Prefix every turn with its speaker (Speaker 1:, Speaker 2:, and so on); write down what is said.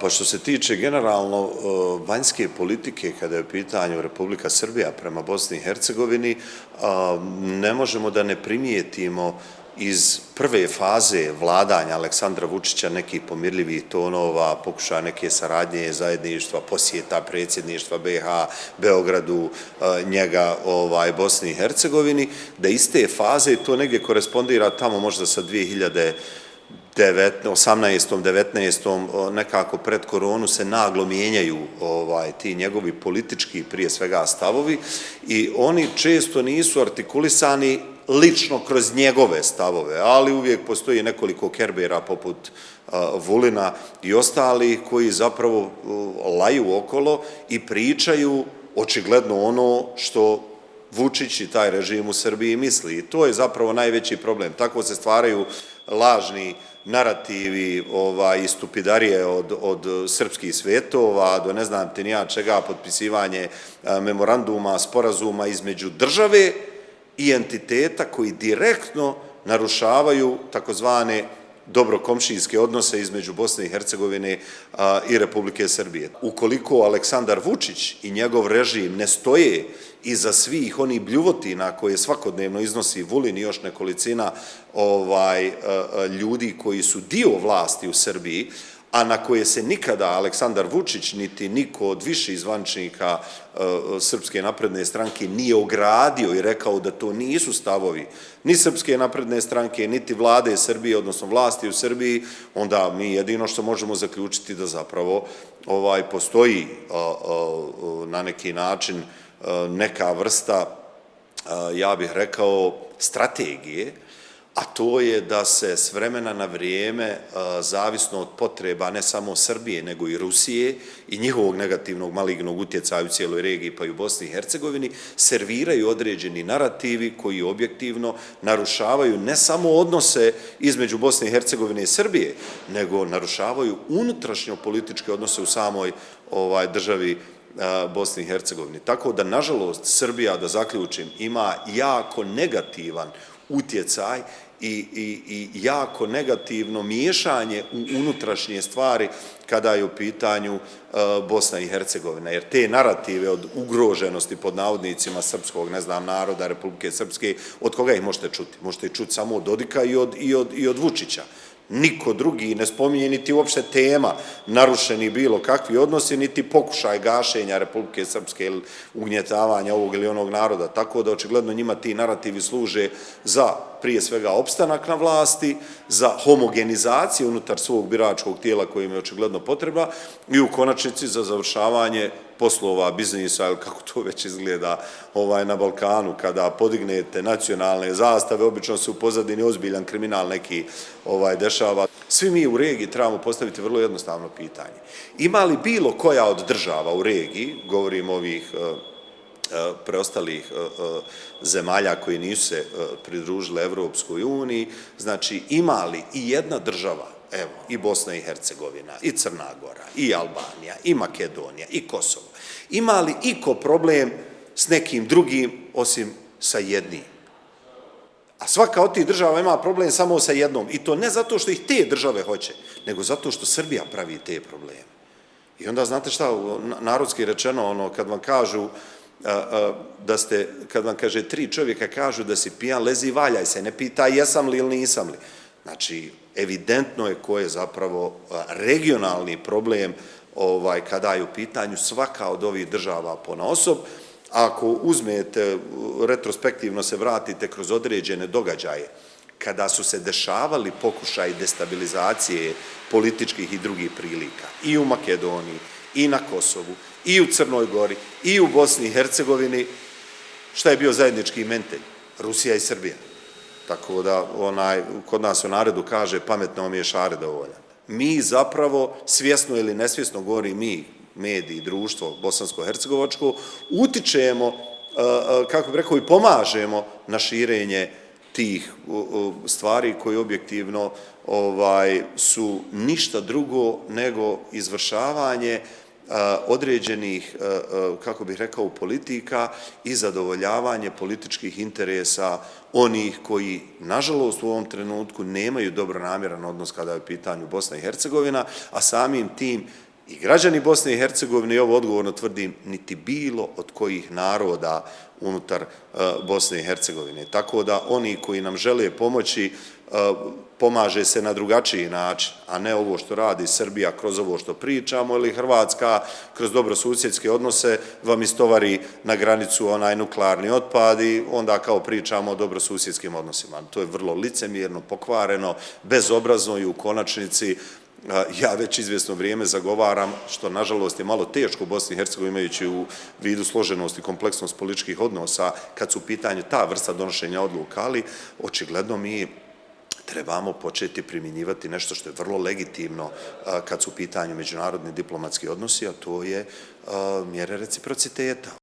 Speaker 1: Pa što se tiče generalno vanjske politike kada je u pitanju Republika Srbija prema Bosni i Hercegovini, ne možemo da ne primijetimo iz prve faze vladanja Aleksandra Vučića nekih pomirljivih tonova, pokušaja neke saradnje, zajedništva, posjeta predsjedništva BiH, Beogradu, njega Bosni i Hercegovini, da iz te faze to negdje korespondira tamo možda sa 2018. 19. nekako pred koronu se naglo mijenjaju ti njegovi politički prije svega stavovi i oni često nisu artikulisani lično kroz njegove stavove, ali uvijek postoji nekoliko kerbera poput Vulina i ostalih koji zapravo laju okolo i pričaju očigledno ono što Vučić i taj režim u Srbiji misli. I to je zapravo najveći problem. Tako se stvaraju lažni narativi i stupidarije od srpskih svetova do ne znam ti ni ja čega, potpisivanje memoranduma, sporazuma između države i entiteta koji direktno narušavaju takozvane dobrokomšijske odnose između Bosne i Hercegovine i Republike Srbije. Ukoliko Aleksandar Vučić i njegov režim ne stoje iza svih onih bljuvotina koje svakodnevno iznosi Vulin i još nekolicina ljudi koji su dio vlasti u Srbiji, a na koje se nikada Aleksandar Vučić niti niko od viših zvaničnika Srpske napredne stranke nije ogradio i rekao da to nisu stavovi ni Srpske napredne stranke, niti vlade Srbije, odnosno vlasti u Srbiji, onda mi jedino što možemo zaključiti da zapravo postoji na neki način neka vrsta, ja bih rekao, strategije, a to je da se s vremena na vrijeme, zavisno od potreba ne samo Srbije, nego i Rusije i njihovog negativnog malignog utjecaja u cijeloj regiji pa i u Bosni i Hercegovini, serviraju određeni narativi koji objektivno narušavaju ne samo odnose između Bosne i Hercegovine i Srbije, nego narušavaju unutrašnjo političke odnose u samoj državi Bosni i Hercegovini. Tako da, nažalost, Srbija, da zaključim, ima jako negativan utjecaj i jako negativno miješanje u unutrašnje stvari kada je u pitanju Bosna i Hercegovina. Jer te narative od ugroženosti pod navodnicima srpskog, naroda, Republike Srpske, od koga ih možete čuti? Možete ih čuti samo od Dodika i od Vučića. Niko drugi ne spominje niti uopšte tema narušeni bilo kakvi odnosi, niti pokušaj gašenja Republike Srpske ili ugnjetavanja ovog ili onog naroda. Tako da očigledno njima ti narativi služe za prije svega opstanak na vlasti, za homogenizaciju unutar svog biračkog tijela koji im je očigledno potreba i u konačnici za završavanje poslova, biznisa ili kako to već izgleda na Balkanu. Kada podignete nacionalne zastave, obično se u pozadini ozbiljan kriminal neki dešava. Svi mi u regiji trebamo postaviti vrlo jednostavno pitanje. Ima li bilo koja od država u regiji, govorim ovih preostalih zemalja koji nisu se pridružile Evropskoj uniji, znači ima li i jedna država, evo, i Bosna i Hercegovina, i Crna Gora, i Albanija, i Makedonija, i Kosovo, ima li iko problem s nekim drugim osim sa jednim? A svaka od tih država ima problem samo sa jednom. I to ne zato što ih te države hoće, nego zato što Srbija pravi te probleme. I onda znate šta, narodski rečeno, kad vam kažu kad vam kaže 3 čovjeka kažu da si pijan, lezi i valjaj se, ne pita jesam li ili nisam li. Znači, evidentno je ko je zapravo regionalni problem kada je u pitanju svaka od ovih država ponaosob. Ako uzmete, retrospektivno se vratite kroz određene događaje, kada su se dešavali pokušaj destabilizacije političkih i drugih prilika, i u Makedoniji, i na Kosovu, i u Crnoj Gori, i u Bosni i Hercegovini, šta je bio zajednički imenitelj? Rusija i Srbija. Tako da, kod nas u narodu kaže pametno mi je šare dovoljan. Mi zapravo, svjesno ili nesvjesno, govori mi, mediji, društvo, bosansko-hercegovačko, utičemo, kako bih rekao, i pomažemo na širenje tih stvari koje objektivno su ništa drugo nego izvršavanje određenih, kako bih rekao, politika i zadovoljavanje političkih interesa onih koji, nažalost, u ovom trenutku nemaju dobronamjeran odnos kada je u pitanju Bosna i Hercegovina, a samim tim i građani Bosne i Hercegovine, i ovo odgovorno tvrdim, niti bilo od kojih naroda unutar Bosne i Hercegovine. Tako da oni koji nam žele pomoći, pomaže se na drugačiji način, a ne ovo što radi Srbija kroz ovo što pričamo, ili Hrvatska kroz dobrosusjedske odnose vam istovari na granicu onaj nuklearni otpad i onda kao pričamo o dobrosusjedskim odnosima. To je vrlo licemjerno, pokvareno, bezobrazno i u konačnici ja već izvjesno vrijeme zagovaram, što nažalost je malo teško u Bosni i Hercegovini imajući u vidu složenost i kompleksnost političkih odnosa kad su u pitanju ta vrsta donošenja odluka, ali očigledno mi trebamo početi primjenjivati nešto što je vrlo legitimno kad su u pitanju međunarodni diplomatski odnosi, a to je mjere reciprociteta.